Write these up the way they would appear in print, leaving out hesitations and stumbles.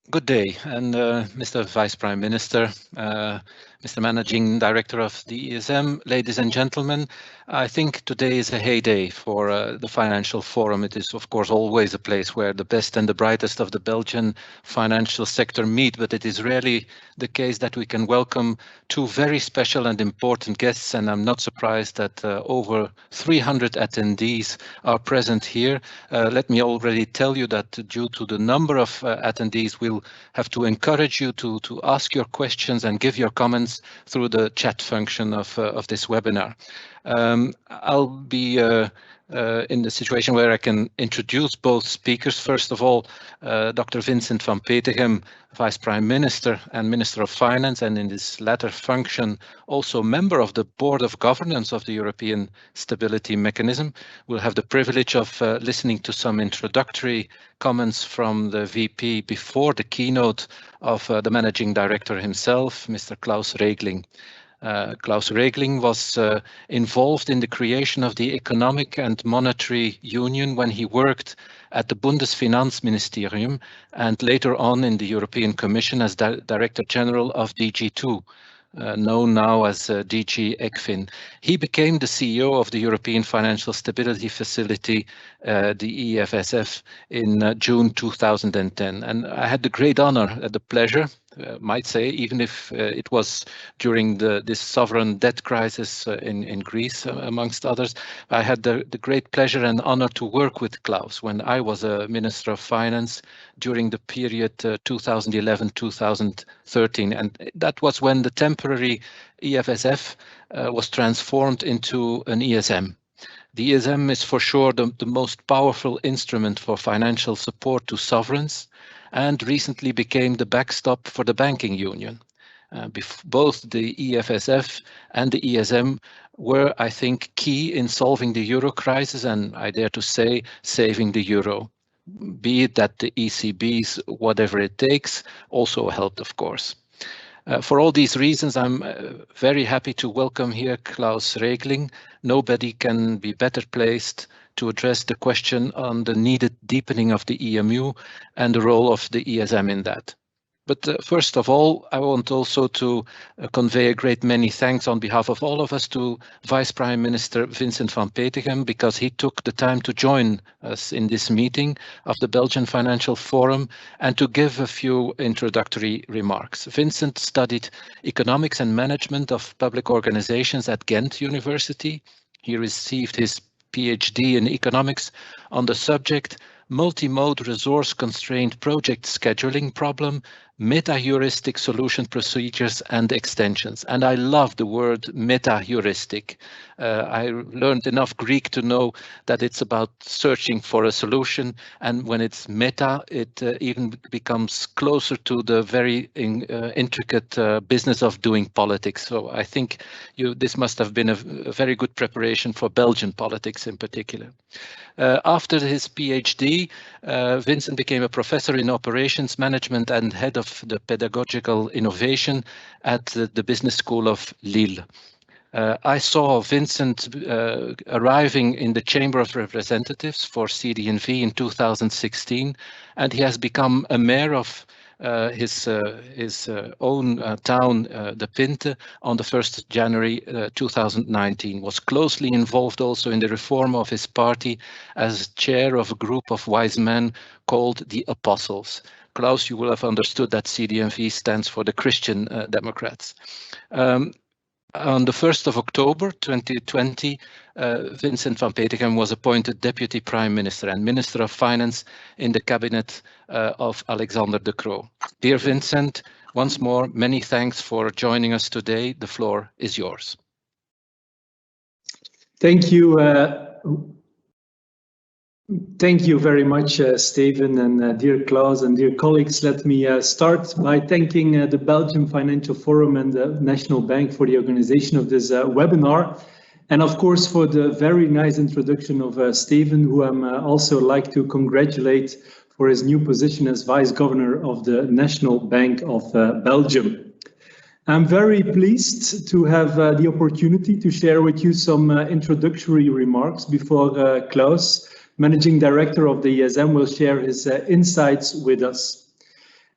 Good day, and Mr. Vice Prime Minister, Mr. Managing Director of the ESM, ladies and gentlemen, I think today is a heyday for the Financial Forum. It is, of course, always a place where the best and the brightest of the Belgian financial sector meet, but it is rarely the case that we can welcome two very special and important guests, and I'm not surprised that over 300 attendees are present here. Let me already tell you that due to the number of attendees, we'll have to encourage you to ask your questions and give your comments through the chat function of this webinar. I'll be in the situation where I can introduce both speakers. First of all, Dr. Vincent VAN PETEGHEM, Vice Prime Minister and Minister of Finance, and in this latter function, also member of the Board of Governance of the European Stability Mechanism. We'll have the privilege of listening to some introductory comments from the VP before the keynote of the Managing Director himself, Mr. Klaus Regling. Klaus Regling was involved in the creation of the Economic and Monetary Union when he worked at the Bundesfinanzministerium and later on in the European Commission as Director General of DG2. Known now as DG ECFIN. He became the CEO of the European Financial Stability Facility, the EFSF, in June 2010. And I had the great honor, the pleasure, might say, even if it was during this sovereign debt crisis in Greece, amongst others, I had the great pleasure and honor to work with Klaus when I was a Minister of Finance during the period 2011-2013. And that was when the temporary EFSF was transformed into an ESM. The ESM is for sure the most powerful instrument for financial support to sovereigns and recently became the backstop for the banking union. Both the EFSF and the ESM were, I think, key in solving the euro crisis and, I dare to say, saving the euro. Be it that the ECB's whatever it takes also helped, of course. For all these reasons, I'm very happy to welcome here Klaus Regling. Nobody can be better placed to address the question on the needed deepening of the EMU and the role of the ESM in that. But first of all, I want also to convey a great many thanks on behalf of all of us to Vice Prime Minister Vincent VAN PETEGHEM, because he took the time to join us in this meeting of the Belgian Financial Forum and to give a few introductory remarks. Vincent studied economics and management of public organizations at Ghent University. He received his PhD in economics on the subject multi-mode resource-constrained project scheduling problem, meta-heuristic solution procedures and extensions. And I love the word meta-heuristic. I learned enough Greek to know that it's about searching for a solution, and when it's meta, it even becomes closer to the very intricate business of doing politics. So I think this must have been a very good preparation for Belgian politics in particular. After his PhD, Vincent became a professor in operations management and head of the pedagogical innovation at the Business School of Lille. I saw Vincent arriving in the Chamber of Representatives for CD&V in 2016, and he has become a mayor of his own town, De Pinte, on the 1st January 2019, was closely involved also in the reform of his party as chair of a group of wise men called the Apostles. Klaus, you will have understood that CD&V stands for the Christian Democrats. On the 1st of October 2020, Vincent VAN PETEGHEM was appointed Deputy Prime Minister and Minister of Finance in the cabinet of Alexander De Croo. Dear Vincent, once more, many thanks for joining us today. The floor is yours. Thank you. Thank you very much, Steven, and dear Klaus and dear colleagues. Let me start by thanking the Belgian Financial Forum and the National Bank for the organization of this webinar. And of course, for the very nice introduction of Steven, who I'm also like to congratulate for his new position as Vice Governor of the National Bank of Belgium. I'm very pleased to have the opportunity to share with you some introductory remarks before Klaus, Managing Director of the ESM, will share his insights with us.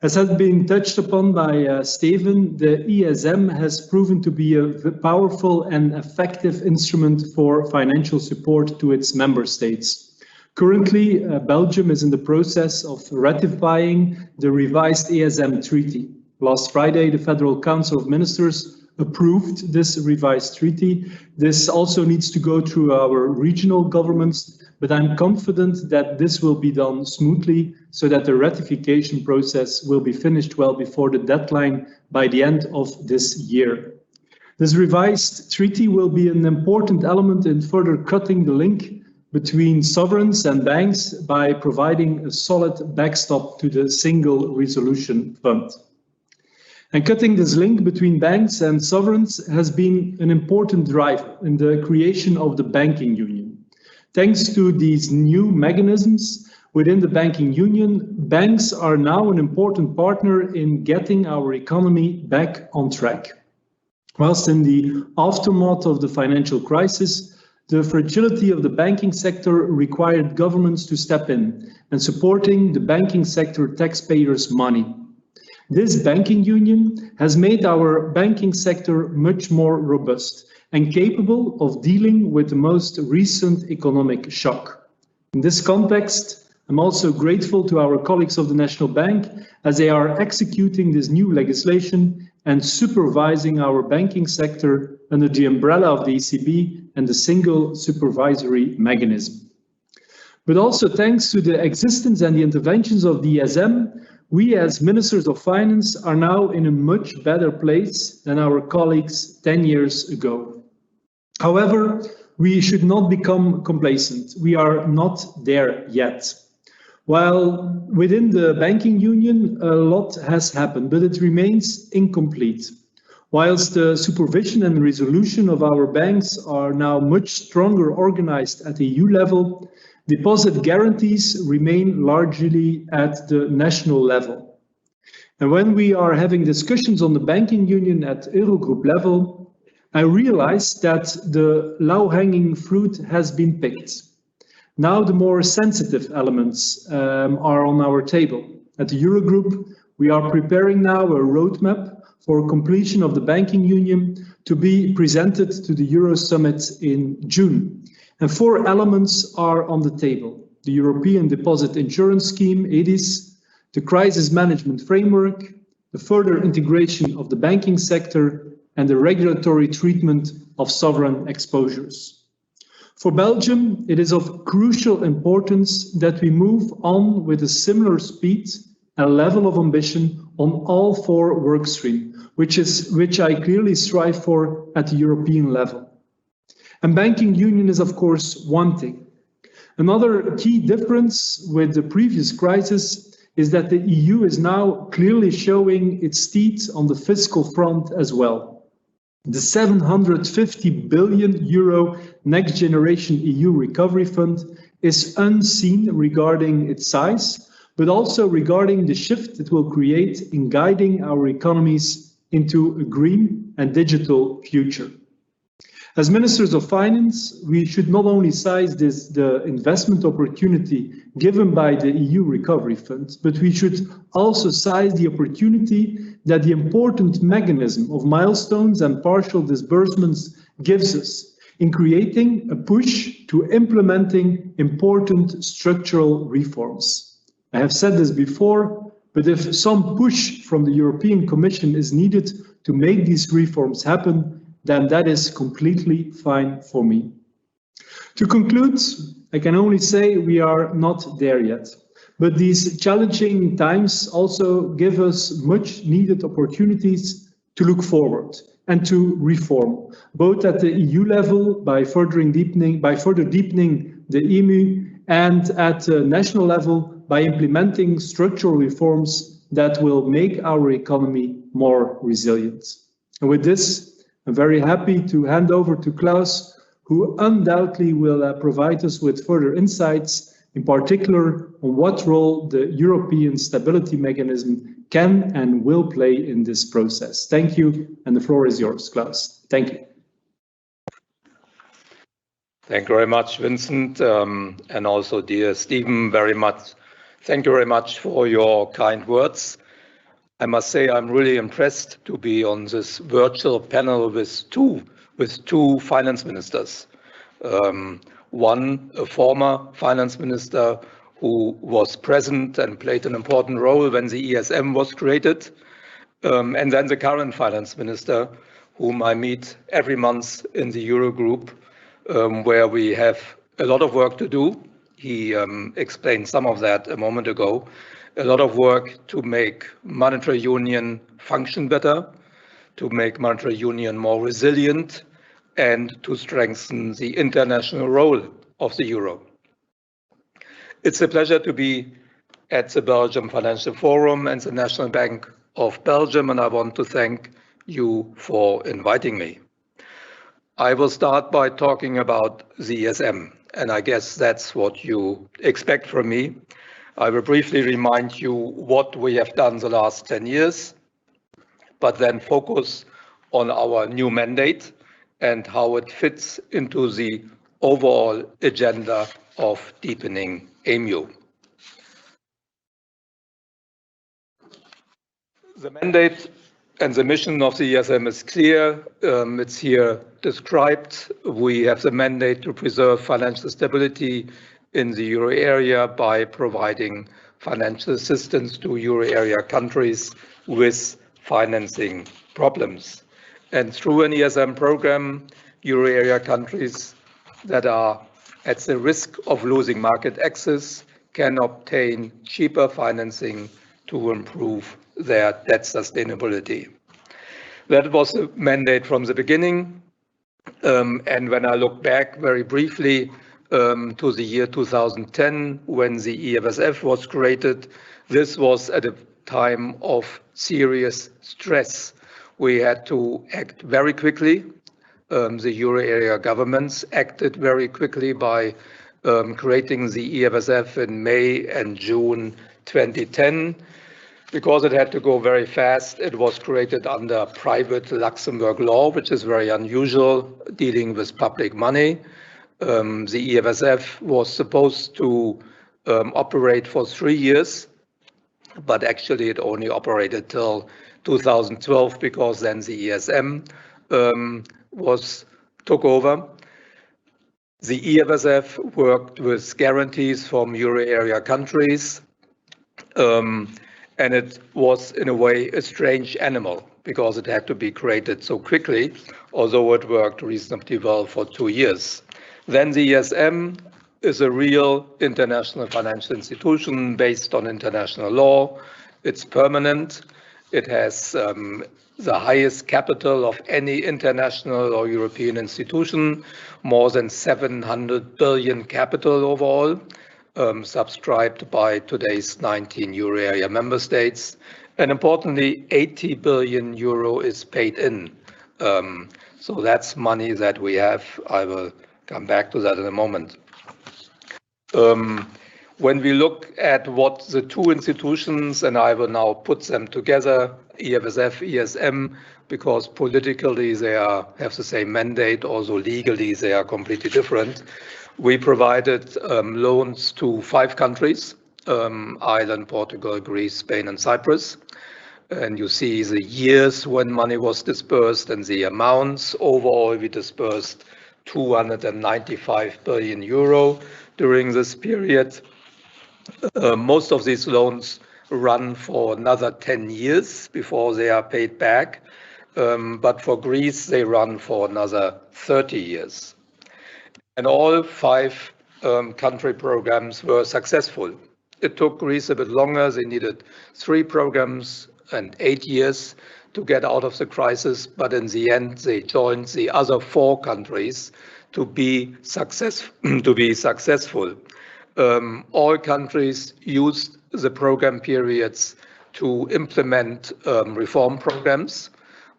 As has been touched upon by Steven, the ESM has proven to be a powerful and effective instrument for financial support to its member states. Currently, Belgium is in the process of ratifying the revised ESM treaty. Last Friday, the Federal Council of Ministers approved this revised treaty. This also needs to go through our regional governments, but I'm confident that this will be done smoothly so that the ratification process will be finished well before the deadline by the end of this year. This revised treaty will be an important element in further cutting the link between sovereigns and banks by providing a solid backstop to the Single Resolution Fund. And cutting this link between banks and sovereigns has been an important driver in the creation of the banking union. Thanks to these new mechanisms within the banking union, banks are now an important partner in getting our economy back on track. Whilst in the aftermath of the financial crisis, the fragility of the banking sector required governments to step in and supporting the banking sector taxpayers' money. This banking union has made our banking sector much more robust and capable of dealing with the most recent economic shock. In this context, I'm also grateful to our colleagues of the National Bank as they are executing this new legislation and supervising our banking sector under the umbrella of the ECB and the Single Supervisory Mechanism. But also thanks to the existence and the interventions of the ESM, we as Ministers of Finance are now in a much better place than our colleagues 10 years ago. However, we should not become complacent. We are not there yet. While within the banking union, a lot has happened, but it remains incomplete. Whilst the supervision and resolution of our banks are now much stronger organized at EU level, deposit guarantees remain largely at the national level. And when we are having discussions on the banking union at Eurogroup level, I realized that the low-hanging fruit has been picked. Now the more sensitive elements are on our table. At the Eurogroup, we are preparing now a roadmap for completion of the banking union to be presented to the Euro Summit in June. And 4 elements are on the table: the European Deposit Insurance Scheme, EDIS, the Crisis Management Framework, the further integration of the banking sector, and the regulatory treatment of sovereign exposures. For Belgium, it is of crucial importance that we move on with a similar speed and level of ambition on all 4 work streams, which I clearly strive for at the European level. And banking union is, of course, one thing. Another key difference with the previous crisis is that the EU is now clearly showing its teeth on the fiscal front as well. The 750 billion euro Next Generation EU Recovery Fund is unseen regarding its size, but also regarding the shift it will create in guiding our economies into a green and digital future. As Ministers of Finance, we should not only size the investment opportunity given by the EU Recovery Fund, but we should also size the opportunity that the important mechanism of milestones and partial disbursements gives us in creating a push to implementing important structural reforms. I have said this before, but if some push from the European Commission is needed to make these reforms happen, then that is completely fine for me. To conclude, I can only say we are not there yet, but these challenging times also give us much needed opportunities to look forward and to reform, both at the EU level by further deepening the EMU, and at the national level by implementing structural reforms that will make our economy more resilient. And with this, I'm very happy to hand over to Klaus, who undoubtedly will provide us with further insights, in particular on what role the European Stability Mechanism can and will play in this process. Thank you, and the floor is yours, Klaus. Thank you. Thank you very much, Vincent, and also dear Steven, thank you very much for your kind words. I must say I'm really impressed to be on this virtual panel with two finance ministers. One, a former finance minister who was present and played an important role when the ESM was created, and then the current finance minister, whom I meet every month in the Eurogroup, where we have a lot of work to do. He explained some of that a moment ago. A lot of work to make monetary union function better, to make monetary union more resilient, and to strengthen the international role of the euro. It's a pleasure to be at the Belgium Financial Forum and the National Bank of Belgium, and I want to thank you for inviting me. I will start by talking about the ESM, and I guess that's what you expect from me. I will briefly remind you what we have done the last 10 years, but then focus on our new mandate and how it fits into the overall agenda of deepening EMU. The mandate and the mission of the ESM is clear. It's here described. We have the mandate to preserve financial stability in the euro area by providing financial assistance to euro area countries with financing problems. And through an ESM program, euro area countries that are at the risk of losing market access can obtain cheaper financing to improve their debt sustainability. That was the mandate from the beginning. And when I look back very briefly to the year 2010, when the EFSF was created, this was at a time of serious stress. We had to act very quickly. The euro area governments acted very quickly by creating the EFSF in May and June 2010. Because it had to go very fast, it was created under private Luxembourg law, which is very unusual, dealing with public money. The EFSF was supposed to operate for 3 years, but actually it only operated till 2012 because then the ESM took over. The EFSF worked with guarantees from euro area countries. And it was, in a way, a strange animal because it had to be created so quickly, although it worked reasonably well for 2 years. Then the ESM is a real international financial institution based on international law. It's permanent. It has the highest capital of any international or European institution, more than 700 billion capital overall. Subscribed by today's 19 euro area member states. And importantly, 80 billion euro is paid in. So that's money that we have. I will come back to that in a moment. When we look at what the two institutions, and I will now put them together, EFSF, ESM, because politically they have the same mandate, also legally they are completely different. We provided loans to 5 countries, Ireland, Portugal, Greece, Spain, and Cyprus. And you see the years when money was dispersed and the amounts. Overall, we dispersed 295 billion euro during this period. Most of these loans run for another 10 years before they are paid back. But for Greece, they run for another 30 years. And all 5 country programs were successful. It took Greece a bit longer. They needed 3 programs and 8 years to get out of the crisis. But in the end, they joined the other 4 countries to be successful. All countries used the program periods to implement reform programs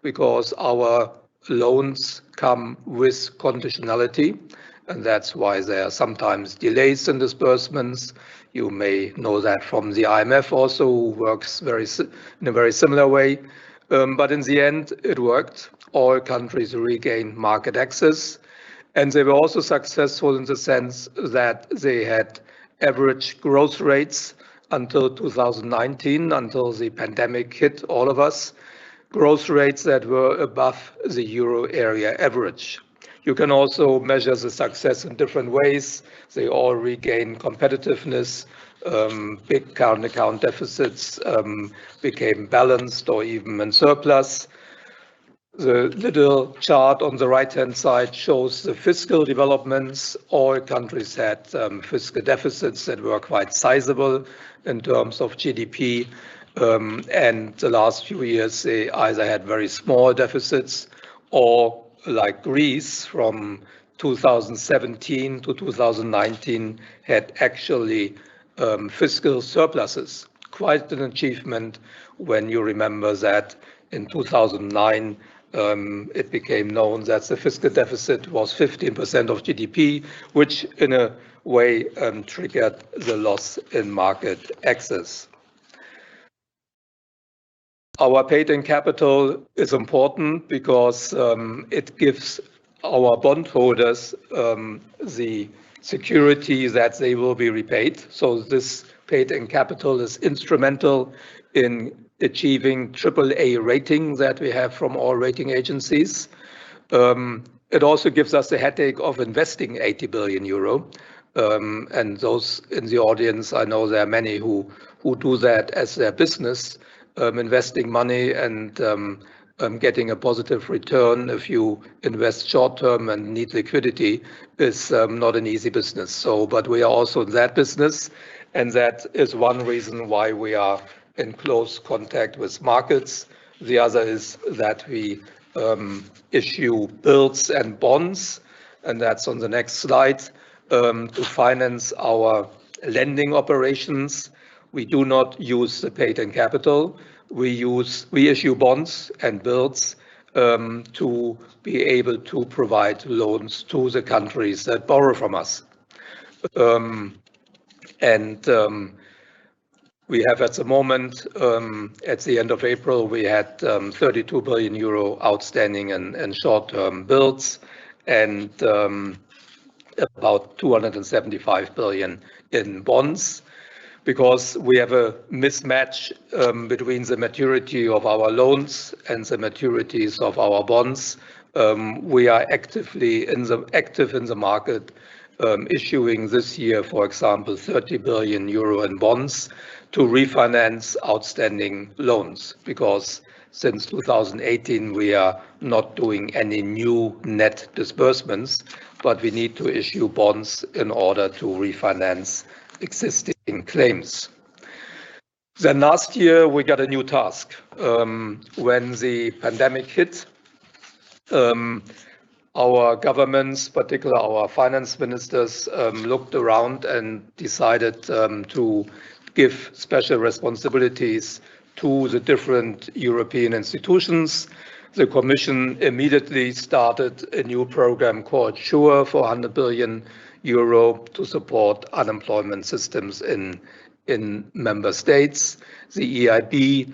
because our loans come with conditionality. And that's why there are sometimes delays in disbursements. You may know that from the IMF also, who works in a very similar way. But in the end, it worked. All countries regained market access. And they were also successful in the sense that they had average growth rates until 2019, until the pandemic hit all of us, growth rates that were above the euro area average. You can also measure the success in different ways. They all regain competitiveness. Big current account deficits became balanced or even in surplus. The little chart on the right-hand side shows the fiscal developments. All countries had fiscal deficits that were quite sizable in terms of GDP. And the last few years, they either had very small deficits or, like Greece, from 2017 to 2019, had actually fiscal surpluses. Quite an achievement when you remember that in 2009, it became known that the fiscal deficit was 15% of GDP, which in a way triggered the loss in market access. Our paid-in capital is important because it gives our bondholders the security that they will be repaid. So this paid-in capital is instrumental in achieving AAA rating that we have from all rating agencies. It also gives us the headache of investing 80 billion euro. And those in the audience, I know there are many who do that as their business, investing money and getting a positive return if you invest short-term and need liquidity is not an easy business. So, but we are also in that business, and that is one reason why we are in close contact with markets. The other is that we issue bills and bonds, and that's on the next slide, to finance our lending operations. We do not use the paid-in capital. We issue bonds and bills to be able to provide loans to the countries that borrow from us. We have at the moment, at the end of April, we had 32 billion euro outstanding in short-term bills and about 275 billion in bonds. Because we have a mismatch between the maturity of our loans and the maturities of our bonds, we are active in the market, issuing this year, for example, 30 billion euro in bonds to refinance outstanding loans, because since 2018 we are not doing any new net disbursements, but we need to issue bonds in order to refinance existing claims. Then last year we got a new task. When the pandemic hit, our governments, particularly our finance ministers, looked around and decided to give special responsibilities to the different European institutions. The Commission immediately started a new program called SURE for 100 billion euro to support unemployment systems in member states. The EIB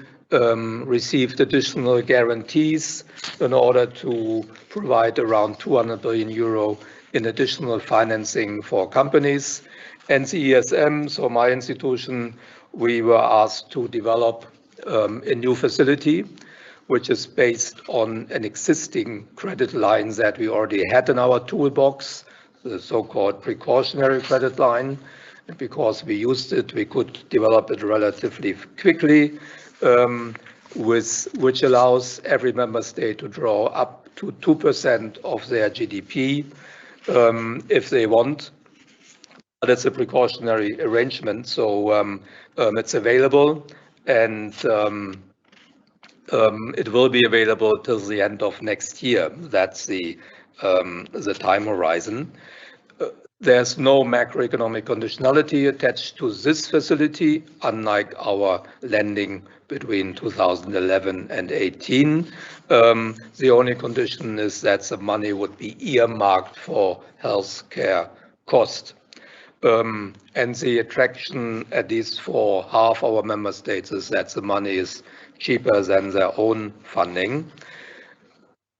received additional guarantees in order to provide around 200 billion euro in additional financing for companies. And the ESM, so my institution, we were asked to develop a new facility, which is based on an existing credit line that we already had in our toolbox, the so-called precautionary credit line. And because we used it, we could develop it relatively quickly, which allows every member state to draw up to 2% of their GDP if they want. But it's a precautionary arrangement, so it's available, and it will be available till the end of next year. That's the time horizon. There's no macroeconomic conditionality attached to this facility, unlike our lending between 2011 and 18. The only condition is that the money would be earmarked for healthcare cost. And the attraction, at least for half our member states, is that the money is cheaper than their own funding.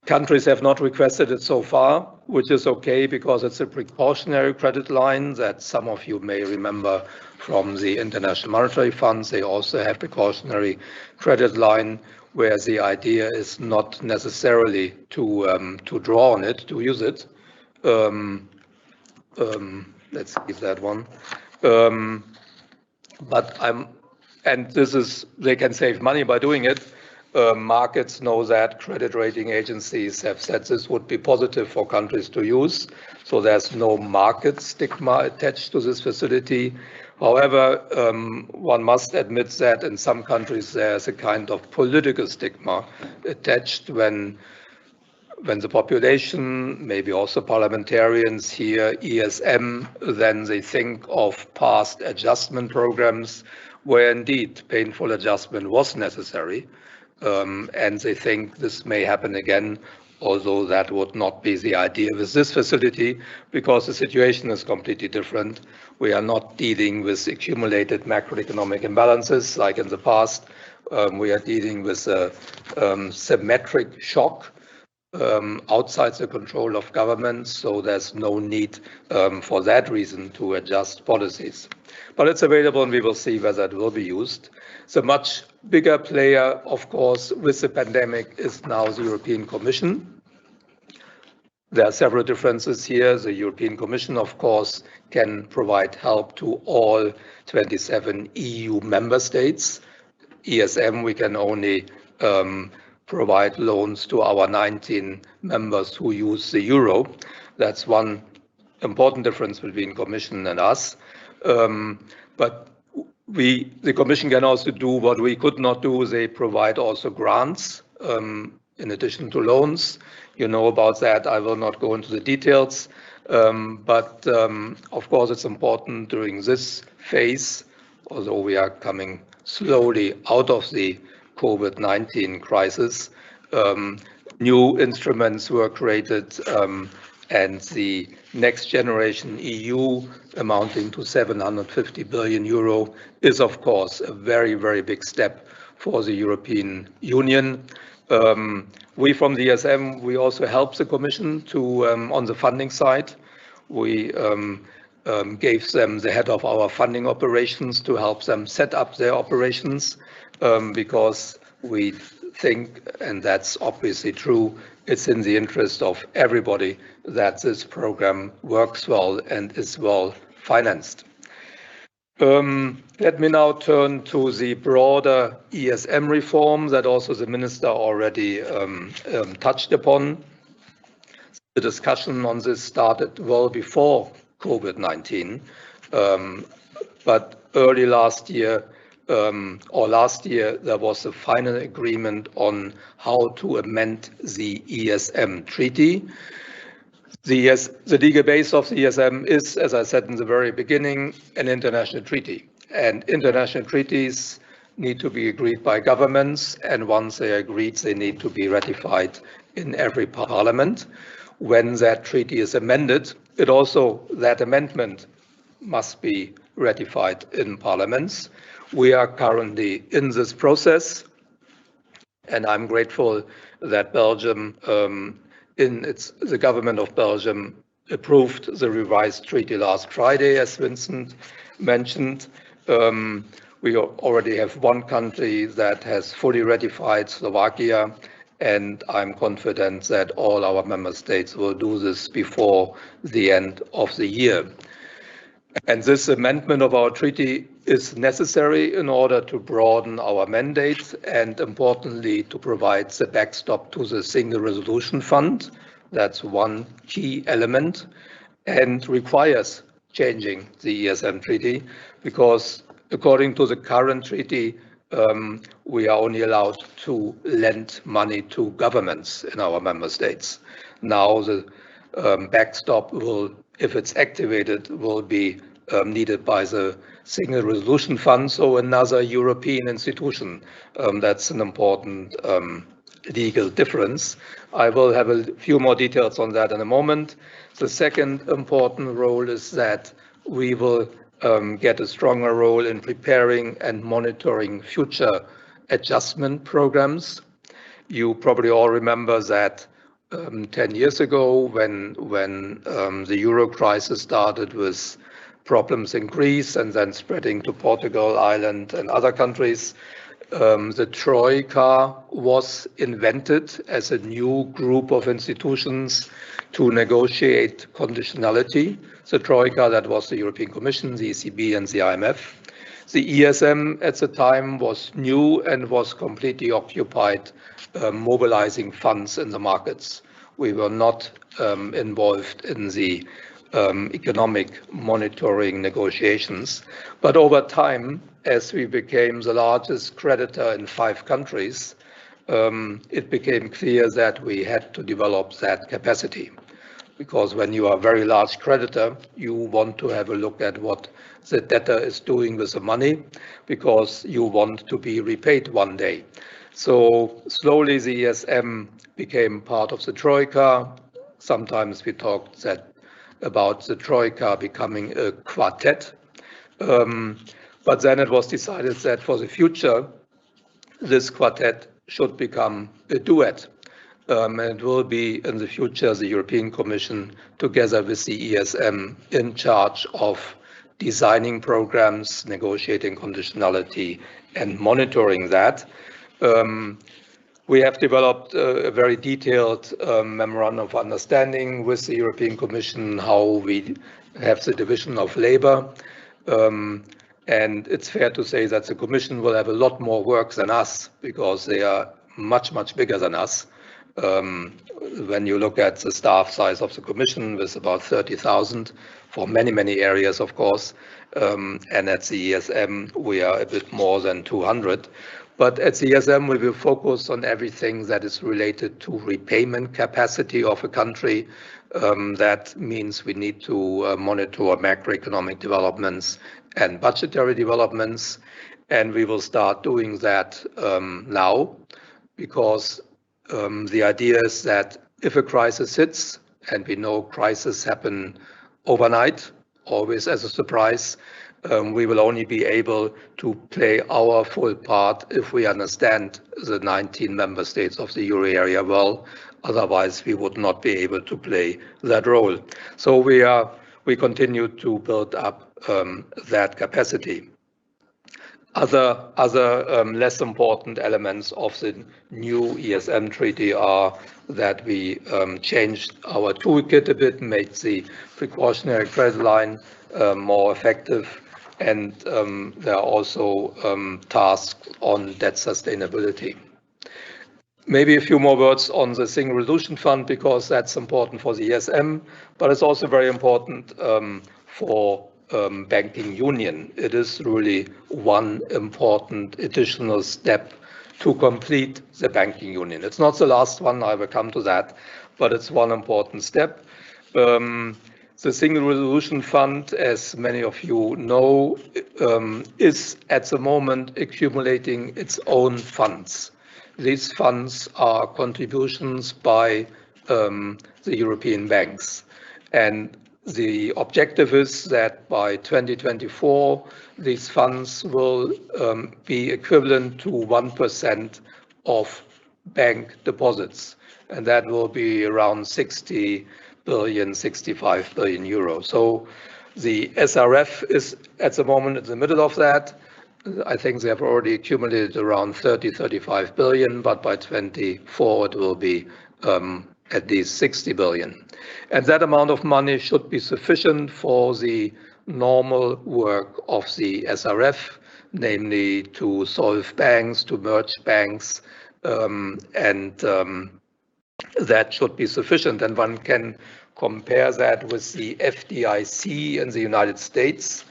Countries have not requested it so far, which is okay because it's a precautionary credit line that some of you may remember from the International Monetary Funds. They also have precautionary credit line where the idea is not necessarily to draw on it, to use it. Let's keep that one. They can save money by doing it. Markets know that, credit rating agencies have said this would be positive for countries to use, so there's no market stigma attached to this facility. However, one must admit that in some countries there's a kind of political stigma attached when the population, maybe also parliamentarians hear ESM, then they think of past adjustment programs where indeed painful adjustment was necessary. And they think this may happen again, although that would not be the idea with this facility, because the situation is completely different. We are not dealing with accumulated macroeconomic imbalances like in the past. We are dealing with a symmetric shock outside the control of government, so there's no need for that reason to adjust policies. But it's available and we will see whether it will be used. The much bigger player, of course, with the pandemic is now the European Commission. There are several differences here. The European Commission, of course, can provide help to all 27 EU member states. ESM, we can only provide loans to our 19 members who use the euro. That's one important difference between Commission and us. But the Commission can also do what we could not do. They provide also grants in addition to loans. You know about that. I will not go into the details. But of course, it's important during this phase, although we are coming slowly out of the COVID-19 crisis, new instruments were created, and the next generation EU amounting to 750 billion euro is, of course, a very, very big step for the European Union. We from the ESM, we also help the Commission to on the funding side. We gave them the head of our funding operations to help them set up their operations because we think, and that's obviously true, it's in the interest of everybody that this program works well and is well financed. Let me now turn to the broader ESM reform that also the minister already touched upon. The discussion on this started well before COVID-19, but early last year, there was a final agreement on how to amend the ESM treaty. The legal base of the ESM is, as I said in the very beginning, an international treaty. And international treaties need to be agreed by governments, and once they are agreed, they need to be ratified in every parliament. When that treaty is amended, that amendment must be ratified in parliaments. We are currently in this process, and I'm grateful that Belgium, the government of Belgium, approved the revised treaty last Friday, as Vincent mentioned. We already have one country that has fully ratified, Slovakia, and I'm confident that all our member states will do this before the end of the year. And this amendment of our treaty is necessary in order to broaden our mandate and, importantly, to provide the backstop to the Single Resolution Fund. That's one key element, and requires changing the ESM treaty because, according to the current treaty, we are only allowed to lend money to governments in our member states. Now the backstop will, if it's activated, will be needed by the Single Resolution Fund, so another European institution. That's an important legal difference. I will have a few more details on that in a moment. The second important role is that we will get a stronger role in preparing and monitoring future adjustment programs. You probably all remember that 10 years ago when the euro crisis started with problems in Greece and then spreading to Portugal, Ireland, and other countries. The Troika was invented as a new group of institutions to negotiate conditionality. The Troika, that was the European Commission, the ECB, and the IMF. The ESM at the time was new and was completely occupied mobilizing funds in the markets. We were not involved in the economic monitoring negotiations. But over time, as we became the largest creditor in 5 countries, it became clear that we had to develop that capacity. Because when you are a very large creditor, you want to have a look at what the debtor is doing with the money, because you want to be repaid one day. So slowly the ESM became part of the Troika. Sometimes we talked about the Troika becoming a quartet. But then it was decided that for the future, this quartet should become a duet. And it will be in the future the European Commission together with the ESM in charge of designing programs, negotiating conditionality, and monitoring that. We have developed a very detailed memorandum of understanding with the European Commission, how we have the division of labor. And it's fair to say that the Commission will have a lot more work than us, because they are much, much bigger than us. When you look at the staff size of the Commission, with about 30,000 for many, many areas, of course, and at the ESM, we are a bit more than 200. But at the ESM, we will focus on everything that is related to repayment capacity of a country. That means we need to monitor macroeconomic developments and budgetary developments. And we will start doing that now, because the idea is that if a crisis hits, and we know crises happen overnight, always as a surprise, we will only be able to play our full part if we understand the 19 member states of the euro area well. Otherwise, we would not be able to play that role. So we continue to build up that capacity. Other less important elements of the new ESM treaty are that we changed our toolkit a bit, made the precautionary credit line more effective, and there are also tasks on debt sustainability. Maybe a few more words on the Single Resolution Fund, because that's important for the ESM, but it's also very important for banking union. It is really one important additional step to complete the banking union. It's not the last one, I will come to that, but it's one important step. The Single Resolution Fund, as many of you know, is at the moment accumulating its own funds. These funds are contributions by the European banks. And the objective is that by 2024, these funds will be equivalent to 1% of bank deposits. And that will be around 65 billion euros. So the SRF is at the moment in the middle of that. I think they have already accumulated around 35 billion, but by 2024 it will be at least 60 billion. And that amount of money should be sufficient for the normal work of the SRF, namely to solve banks, to merge banks, and that should be sufficient. And one can compare that with the FDIC in the United States,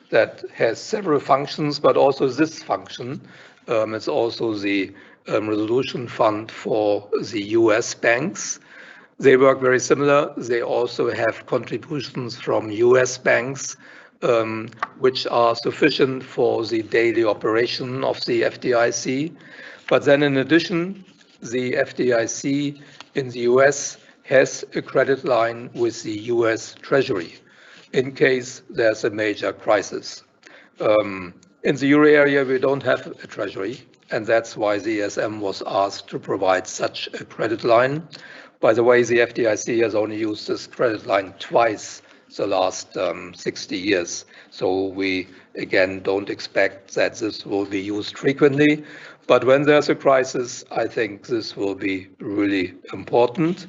that has several functions, but also this function. It's also the resolution fund for the US banks. They work very similar. They also have contributions from US banks, which are sufficient for the daily operation of the FDIC. But then in addition, the FDIC in the US has a credit line with the US Treasury in case there's a major crisis. In the euro area, we don't have a treasury, and that's why the ESM was asked to provide such a credit line. By the way, the FDIC has only used this credit line twice the last 60 years. So we, again, don't expect that this will be used frequently. But when there's a crisis, I think this will be really important.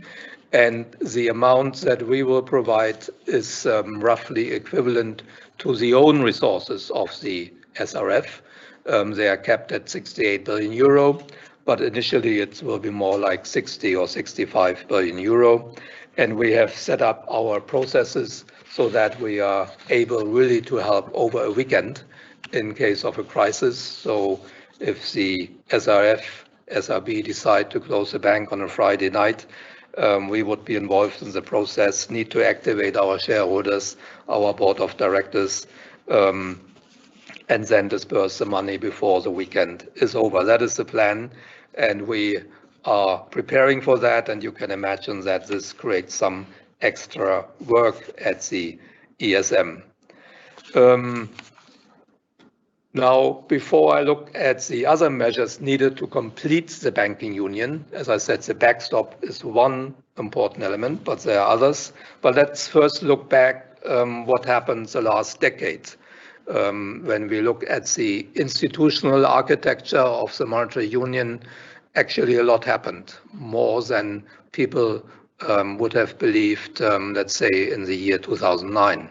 And the amount that we will provide is roughly equivalent to the own resources of the SRF. They are capped at 68 billion euro, but initially it will be more like 60 or 65 billion euro. And we have set up our processes so that we are able really to help over a weekend in case of a crisis. So if the SRF, SRB decide to close the bank on a Friday night, we would be involved in the process, need to activate our shareholders, our board of directors, and then disperse the money before the weekend is over. That is the plan, and we are preparing for that, and you can imagine that this creates some extra work at the ESM. Now, before I look at the other measures needed to complete the banking union, as I said, the backstop is one important element, but there are others. But let's first look back what happened the last decade. When we look at the institutional architecture of the monetary union, actually a lot happened, more than people would have believed, let's say, in the year 2009.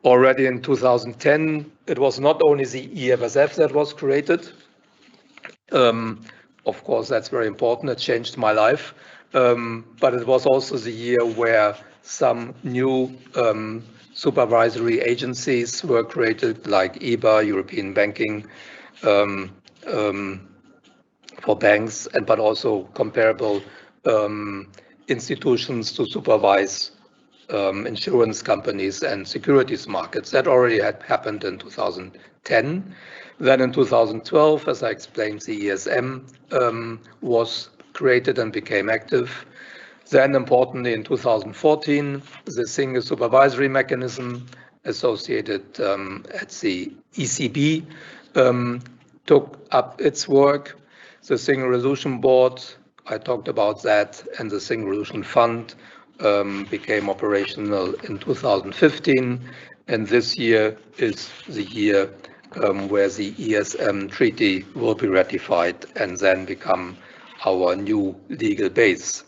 Already in 2010, it was not only the EFSF that was created. Of course, that's very important. It changed my life. But it was also the year where some new supervisory agencies were created, like EBA, European Banking for banks, but also comparable institutions to supervise insurance companies and securities markets. That already had happened in 2010. Then in 2012, as I explained, the ESM was created and became active. Then importantly, in 2014, the single supervisory mechanism associated at the ECB took up its work. The Single Resolution Board, I talked about that, and the Single Resolution Fund became operational in 2015, and this year is the year where the ESM treaty will be ratified and then become our new legal base.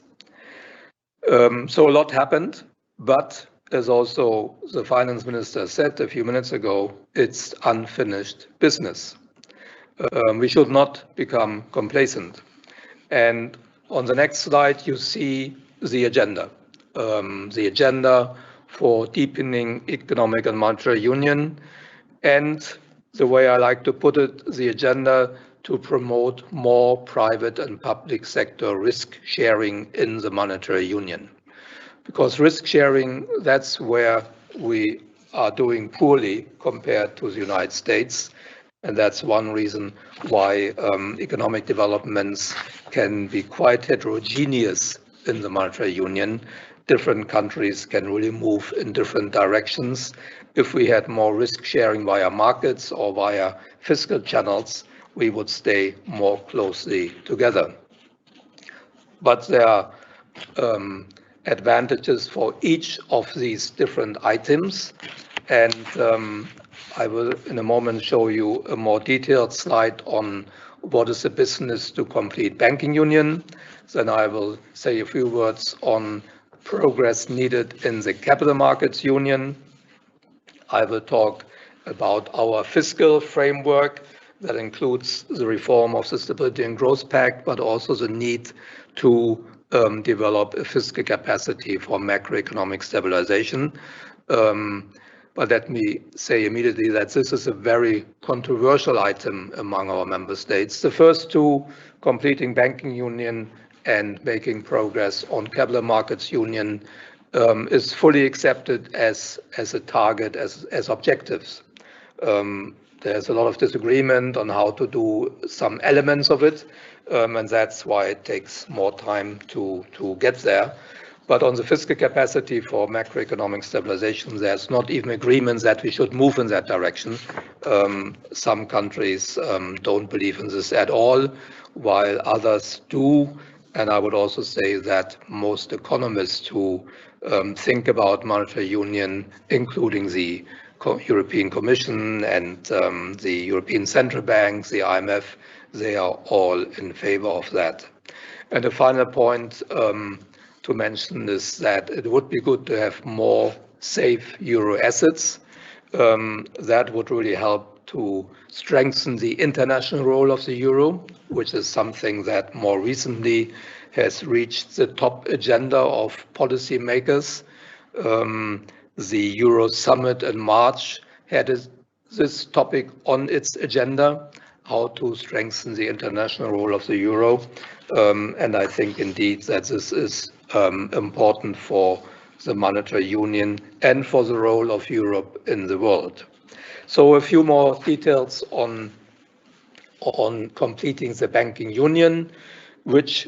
So a lot happened, but as also the finance minister said a few minutes ago, it's unfinished business. We should not become complacent. And on the next slide, you see the agenda. The agenda for deepening economic and monetary union, and the way I like to put it, the agenda to promote more private and public sector risk sharing in the monetary union. Because risk sharing, that's where we are doing poorly compared to the United States. And that's one reason why economic developments can be quite heterogeneous in the monetary union. Different countries can really move in different directions. If we had more risk sharing via markets or via fiscal channels, we would stay more closely together. But there are advantages for each of these different items. And I will in a moment show you a more detailed slide on what is the business to complete banking union. Then I will say a few words on progress needed in the capital markets union. I will talk about our fiscal framework that includes the reform of the Stability and Growth Pact, but also the need to develop a fiscal capacity for macroeconomic stabilization. But let me say immediately that this is a very controversial item among our member states. The first two, completing banking union and making progress on capital markets union, is fully accepted as a target, as objectives. There's a lot of disagreement on how to do some elements of it, and that's why it takes more time to get there. But on the fiscal capacity for macroeconomic stabilization, there's not even agreement that we should move in that direction. Some countries don't believe in this at all, while others do. And I would also say that most economists who think about monetary union, including the European Commission and the European Central Bank, the IMF, they are all in favor of that. And the final point to mention is that it would be good to have more safe euro assets. That would really help to strengthen the international role of the euro, which is something that more recently has reached the top agenda of policymakers. The Euro Summit in March had this topic on its agenda, how to strengthen the international role of the euro. And I think indeed that this is important for the monetary union and for the role of Europe in the world. So a few more details on completing the banking union, which,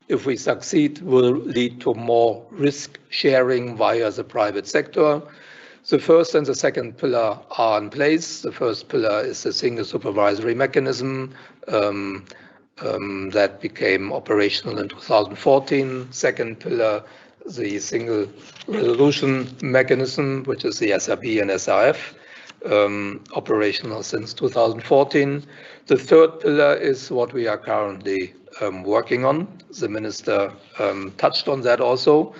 if we succeed, will lead to more risk sharing via the private sector. The first and the second pillar are in place. The first pillar is the single supervisory mechanism that became operational in 2014. Second pillar, the single resolution mechanism, which is the SRB and SRF, operational since 2014. The third pillar is what we are currently working on. The minister touched on that also,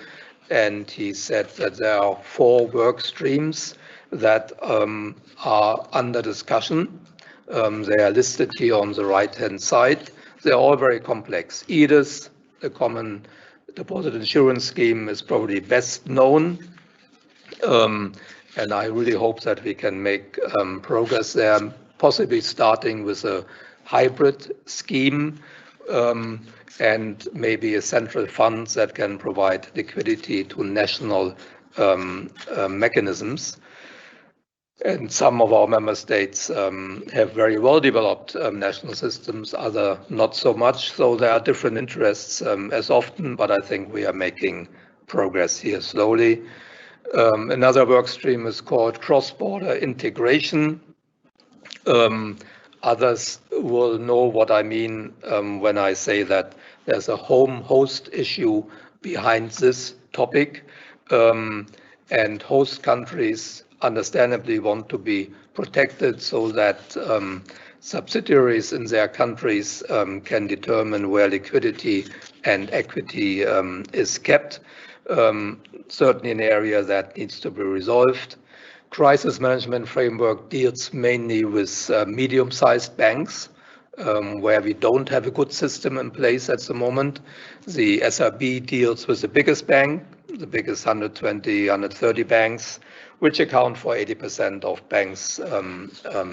and he said that there are 4 work streams that are under discussion. They are listed here on the right-hand side. They're all very complex. EDIS, the Common Deposit Insurance Scheme, is probably best known. And I really hope that we can make progress there, possibly starting with a hybrid scheme and maybe a central fund that can provide liquidity to national mechanisms. And some of our member states have very well developed national systems, other not so much. So there are different interests as often, but I think we are making progress here slowly. Another work stream is called cross-border integration. Others will know what I mean when I say that there's a home host issue behind this topic, and host countries understandably want to be protected so that subsidiaries in their countries can determine where liquidity and equity is kept. Certainly an area that needs to be resolved. Crisis management framework deals mainly with medium-sized banks, where we don't have a good system in place at the moment. The SRB deals with the biggest bank, the biggest 120, 130 banks, which account for 80% of banks'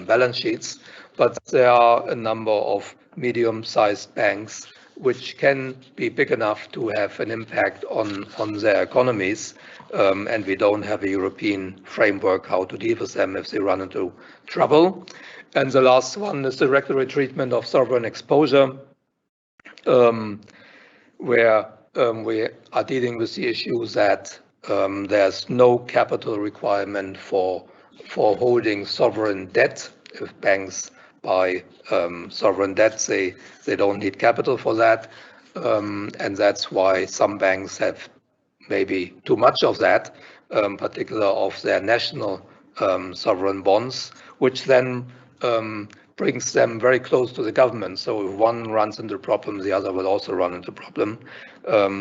balance sheets. But there are a number of medium-sized banks which can be big enough to have an impact on their economies, and we don't have a European framework how to deal with them if they run into trouble. And the last one is the regulatory treatment of sovereign exposure, where we are dealing with the issue that there's no capital requirement for holding sovereign debt. If banks buy sovereign debts, they don't need capital for that, and that's why some banks have maybe too much of that, particularly of their national sovereign bonds, which then brings them very close to the government. So if one runs into a problem, the other will also run into a problem.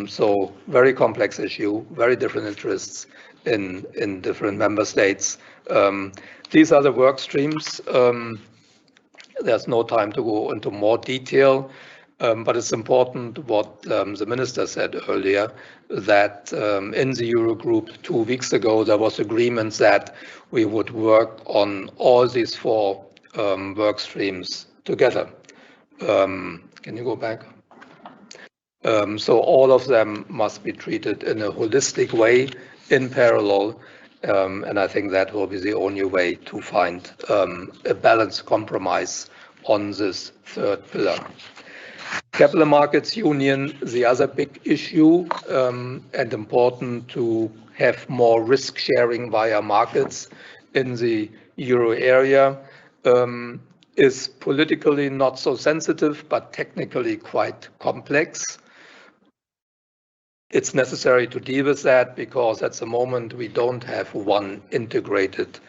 So very complex issue, very different interests in different member states. These are the work streams. There's no time to go into more detail, but it's important what the minister said earlier, that in the Eurogroup 2 weeks ago, there was agreement that we would work on all these 4 work streams together. Can you go back? So all of them must be treated in a holistic way in parallel. And I think that will be the only way to find a balanced compromise on this third pillar. Capital Markets Union, the other big issue, and important to have more risk sharing via markets in the euro area, is politically not so sensitive, but technically quite complex. It's necessary to deal with that because at the moment we don't have one integrated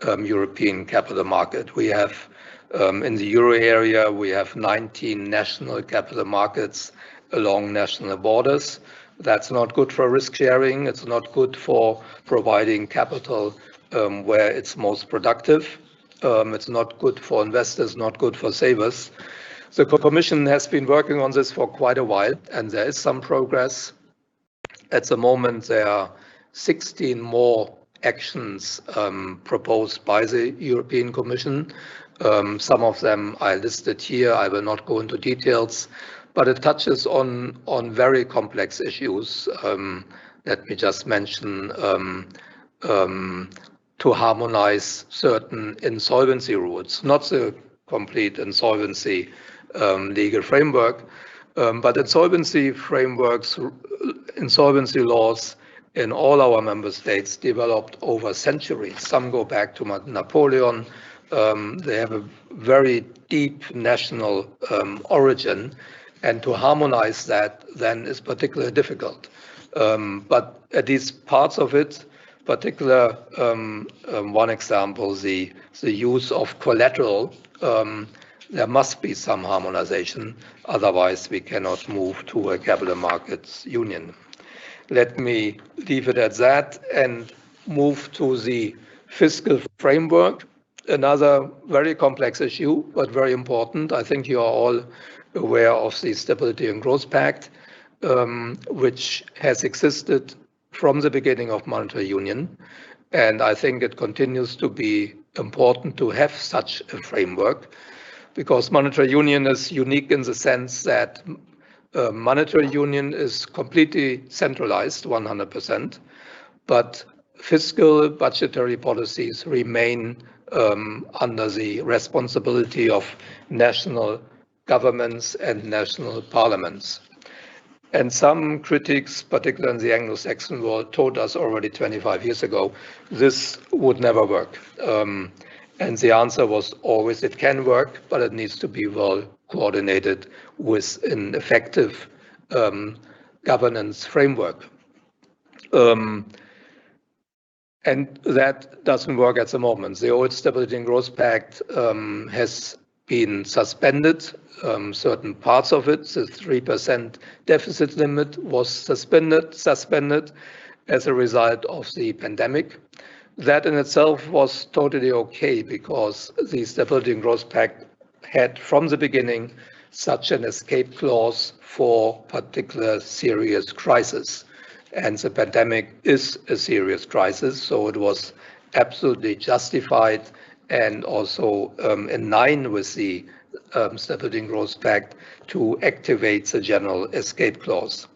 European capital market. We have in the euro area, we have 19 national capital markets along national borders. That's not good for risk sharing. It's not good for providing capital where it's most productive. It's not good for investors, not good for savers. The Commission has been working on this for quite a while, and there is some progress. At the moment, there are 16 more actions proposed by the European Commission. Some of them I listed here. I will not go into details, but it touches on very complex issues. Let me just mention to harmonize certain insolvency rules, not the complete insolvency legal framework, but insolvency frameworks, insolvency laws in all our member states developed over centuries. Some go back to Napoleon. They have a very deep national origin, and to harmonize that then is particularly difficult. But at least parts of it, particular one example, the use of collateral, there must be some harmonization, otherwise we cannot move to a capital markets union. Let me leave it at that and move to the fiscal framework, another very complex issue, but very important. I think you are all aware of the Stability and Growth Pact, which has existed from the beginning of monetary union. And I think it continues to be important to have such a framework, because monetary union is unique in the sense that monetary union is completely centralized, 100%, but fiscal budgetary policies remain under the responsibility of national governments and national parliaments. And some critics, particularly in the Anglo-Saxon world, told us already 25 years ago, this would never work. And the answer was always it can work, but it needs to be well coordinated with an effective governance framework. And that doesn't work at the moment. The old Stability and Growth Pact has been suspended. Certain parts of it, the 3% deficit limit was suspended as a result of the pandemic. That in itself was totally okay because the Stability and Growth Pact had from the beginning such an escape clause for particular serious crisis. And the pandemic is a serious crisis, so it was absolutely justified and also in line with the Stability and Growth Pact to activate the general escape clause.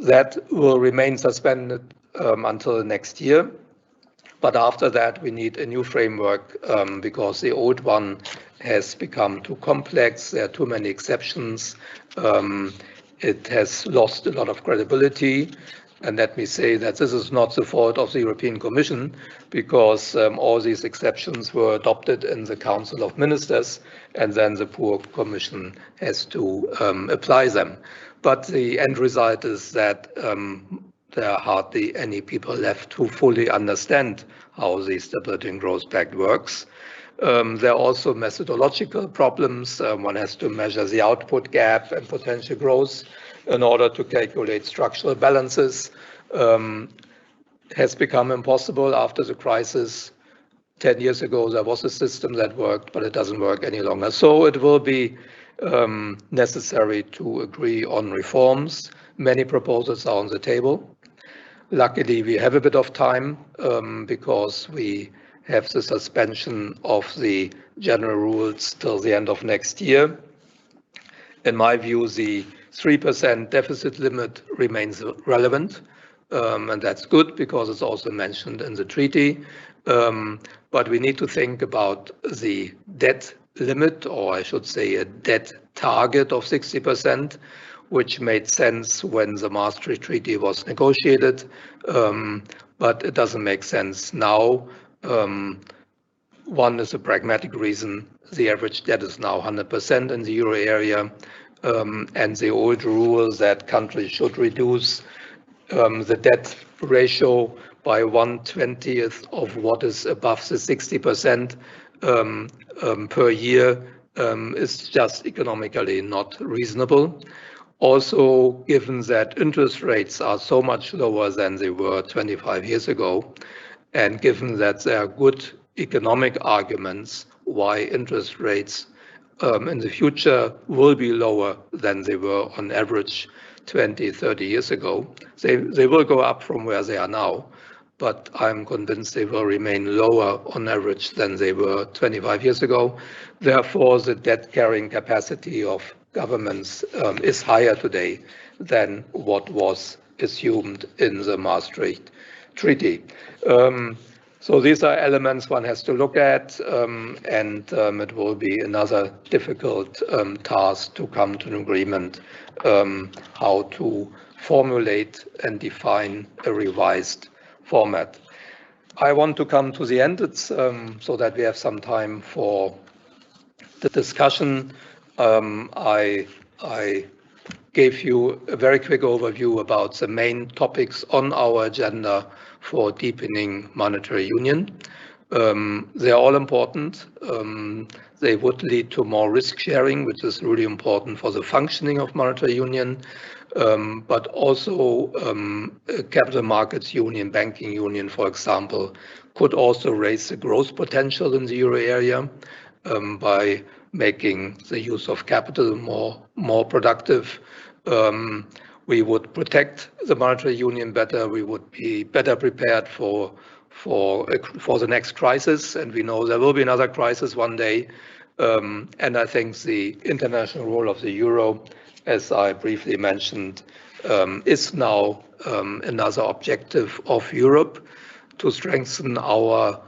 That will remain suspended until next year. But after that, we need a new framework because the old one has become too complex. There are too many exceptions. It has lost a lot of credibility. And let me say that this is not the fault of the European Commission, because all these exceptions were adopted in the Council of Ministers, and then the poor Commission has to apply them. But the end result is that there are hardly any people left who fully understand how the Stability and Growth Pact works. There are also methodological problems. One has to measure the output gap and potential growth in order to calculate structural balances. Has become impossible after the crisis. 10 years ago, there was a system that worked, but it doesn't work any longer. So it will be necessary to agree on reforms. Many proposals are on the table. Luckily, we have a bit of time because we have the suspension of the general rules till the end of next year. In my view, the 3% deficit limit remains relevant, and that's good because it's also mentioned in the treaty. But we need to think about the debt limit, or I should say a debt target of 60%, which made sense when the Maastricht Treaty was negotiated, but it doesn't make sense now. One is a pragmatic reason. The average debt is now 100% in the euro area. and the old rule that countries should reduce the debt ratio by 1/20th of what is above the 60% per year is just economically not reasonable. Also, given that interest rates are so much lower than they were 25 years ago, and given that there are good economic arguments why interest rates in the future will be lower than they were on average 20, 30 years ago. They will go up from where they are now, but I'm convinced they will remain lower on average than they were 25 years ago. Therefore, the debt carrying capacity of governments is higher today than what was assumed in the Maastricht Treaty. So these are elements one has to look at, and it will be another difficult task to come to an agreement how to formulate and define a revised format. I want to come to the end so that we have some time for the discussion. I gave you a very quick overview about the main topics on our agenda for deepening monetary union. They are all important. They would lead to more risk sharing, which is really important for the functioning of monetary union, but also capital markets union, banking union, for example, could also raise the growth potential in the euro area by making the use of capital more productive. We would protect the monetary union better. We would be better prepared for the next crisis, and we know there will be another crisis one day. And I think the international role of the euro, as I briefly mentioned, is now another objective of Europe to strengthen our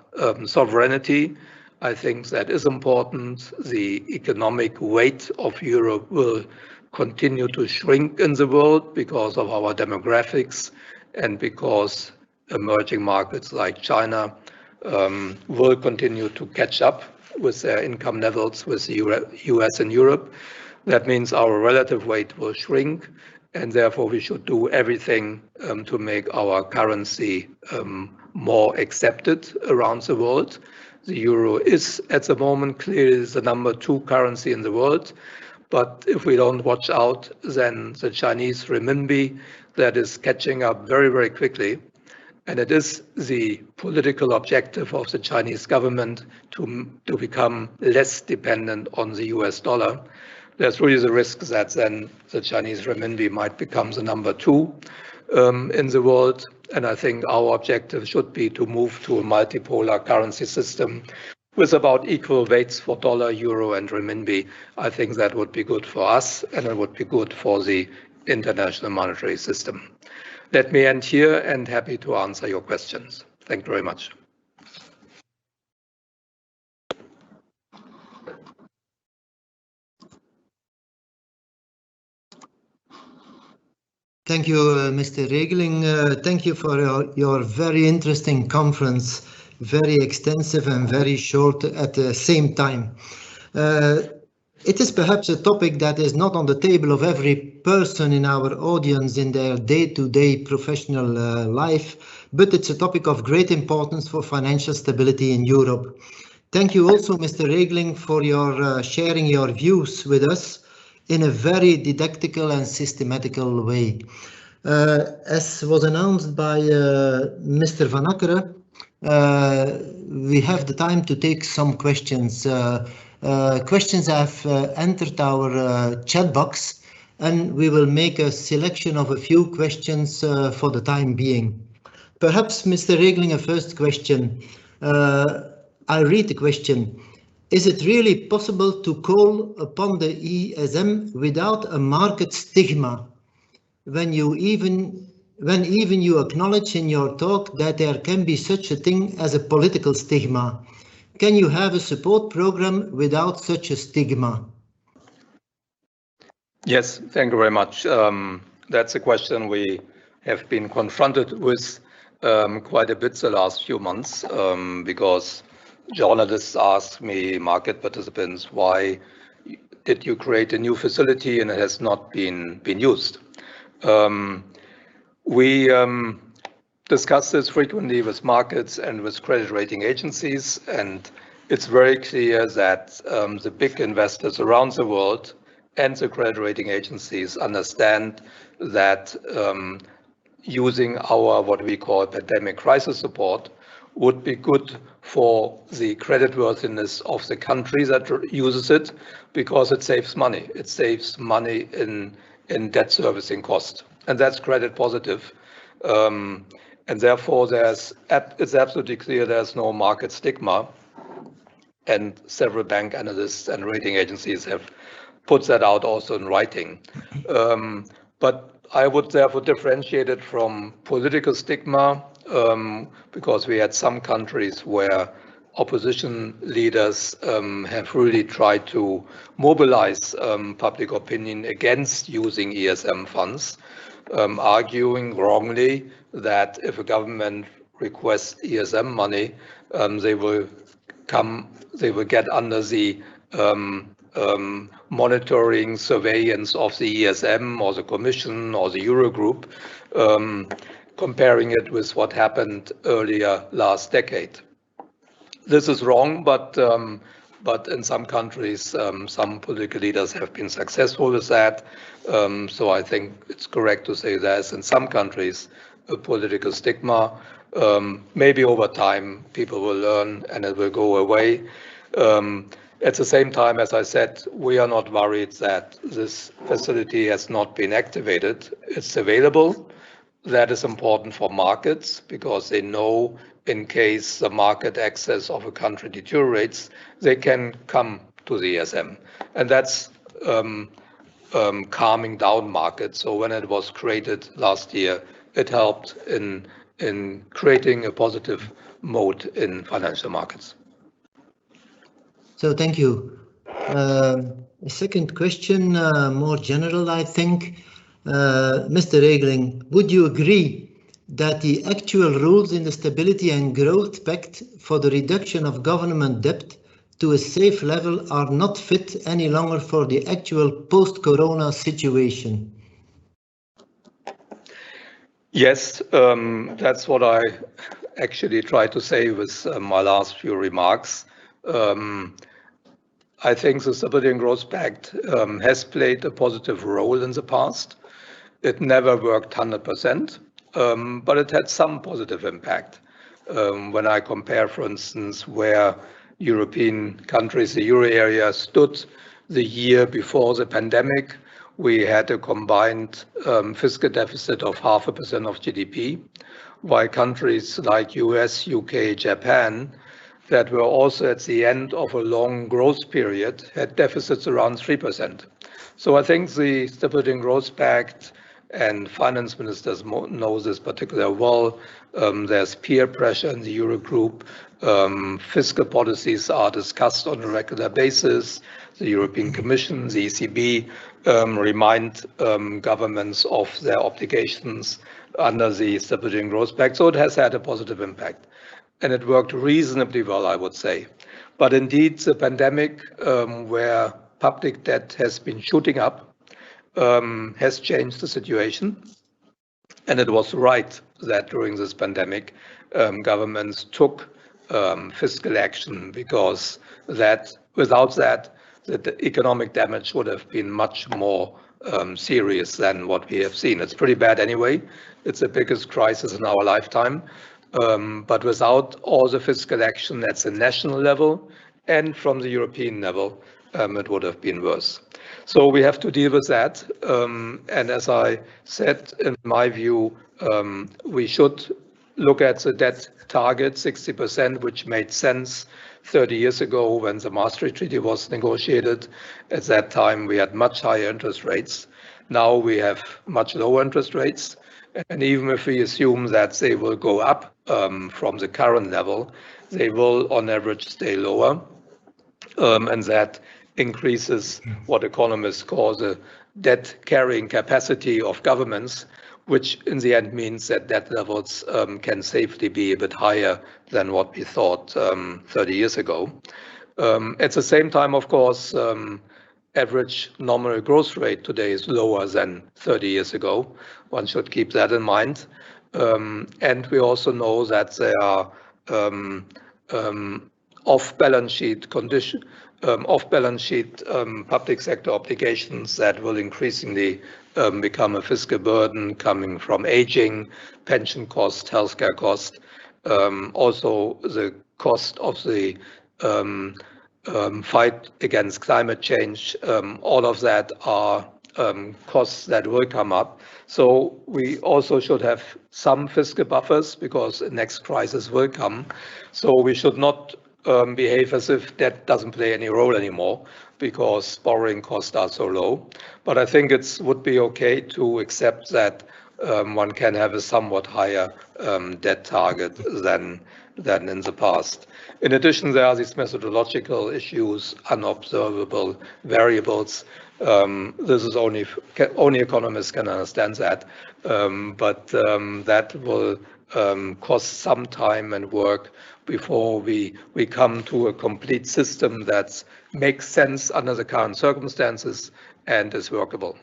sovereignty. I think that is important. The economic weight of Europe will continue to shrink in the world because of our demographics and because emerging markets like China will continue to catch up with their income levels with the US and Europe. That means our relative weight will shrink, and therefore we should do everything to make our currency more accepted around the world. The euro is at the moment clearly the number 2 currency in the world. But if we don't watch out, then the Chinese renminbi that is catching up very, very quickly. And it is the political objective of the Chinese government to become less dependent on the US dollar. There's really the risk that then the Chinese renminbi might become the number 2 in the world. And I think our objective should be to move to a multipolar currency system with about equal weights for dollar, euro, and renminbi. I think that would be good for us, and it would be good for the international monetary system. Let me end here and happy to answer your questions. Thank you very much. Thank you, Mr. Regling. Thank you for your very interesting conference, very extensive and very short at the same time. It is perhaps a topic that is not on the table of every person in our audience in their day-to-day professional life, but it's a topic of great importance for financial stability in Europe. Thank you also, Mr. Regling, for your sharing your views with us in a very didactical and systematical way. As was announced by Mr. VANACKERE, we have the time to take some questions. Questions have entered our chat box, and we will make a selection of a few questions for the time being. Perhaps, Mr. Regling, a first question. I'll read the question. Is it really possible to call upon the ESM without a market stigma, when even you acknowledge in your talk that there can be such a thing as a political stigma? Can you have a support program without such a stigma? Yes, thank you very much. That's a question we have been confronted with quite a bit the last few months, because journalists ask me, market participants, why did you create a new facility and it has not been used? We discuss this frequently with markets and with credit rating agencies, and it's very clear that the big investors around the world and the credit rating agencies understand that using our what we call pandemic crisis support would be good for the creditworthiness of the country that uses it, because it saves money. It saves money in debt servicing cost, and that's credit positive. And therefore, it's absolutely clear there's no market stigma, and several bank analysts and rating agencies have put that out also in writing. But I would therefore differentiate it from political stigma, because we had some countries where opposition leaders have really tried to mobilize public opinion against using ESM funds, arguing wrongly that if a government requests ESM money, they will get under the monitoring surveillance of the ESM or the Commission or the Eurogroup, comparing it with what happened earlier last decade. This is wrong, but in some countries, some political leaders have been successful with that. So I think it's correct to say there's in some countries a political stigma. Maybe over time people will learn and it will go away. At the same time, as I said, we are not worried that this facility has not been activated. It's available. That is important for markets because they know in case the market access of a country deteriorates, they can come to the ESM. And that's calming down markets. So when it was created last year, it helped in creating a positive mode in financial markets. So thank you. A second question, more general, I think. Mr. Regling, would you agree that the actual rules in the Stability and Growth Pact for the reduction of government debt to a safe level are not fit any longer for the actual post-corona situation? Yes, that's what I actually tried to say with my last few remarks. I think the Stability and Growth Pact has played a positive role in the past. It never worked 100%, but it had some positive impact. When I compare, for instance, where European countries, the euro area, stood the year before the pandemic, we had a combined fiscal deficit of 0.5% of GDP, while countries like US, UK, Japan, that were also at the end of a long growth period, had deficits around 3%. So I think the Stability and Growth Pact, and finance ministers know this particularly well, there's peer pressure in the Eurogroup, fiscal policies are discussed on a regular basis, the European Commission, the ECB remind governments of their obligations under the Stability and Growth Pact, so it has had a positive impact. And it worked reasonably well, I would say. But indeed, the pandemic, where public debt has been shooting up, has changed the situation. And it was right that during this pandemic, governments took fiscal action, because without that, the economic damage would have been much more serious than what we have seen. It's pretty bad anyway. It's the biggest crisis in our lifetime. But without all the fiscal action at the national level and from the European level, it would have been worse. So we have to deal with that. And as I said, in my view, we should look at the debt target, 60%, which made sense 30 years ago when the Maastricht Treaty was negotiated. At that time, we had much higher interest rates. Now we have much lower interest rates. And even if we assume that they will go up from the current level, they will on average stay lower. And that increases what economists call the debt carrying capacity of governments, which in the end means that debt levels can safely be a bit higher than what we thought 30 years ago. At the same time, of course, average nominal growth rate today is lower than 30 years ago. One should keep that in mind. And we also know that there are off-balance sheet public sector obligations that will increasingly become a fiscal burden coming from aging, pension cost, healthcare cost, also the cost of the fight against climate change. All of that are costs that will come up. So we also should have some fiscal buffers because the next crisis will come. So we should not behave as if that doesn't play any role anymore because borrowing costs are so low. But I think it would be okay to accept that one can have a somewhat higher debt target than in the past. In addition, there are these methodological issues, unobservable variables. This is only economists can understand that, but that will cost some time and work before we come to a complete system that makes sense under the current circumstances and is workable.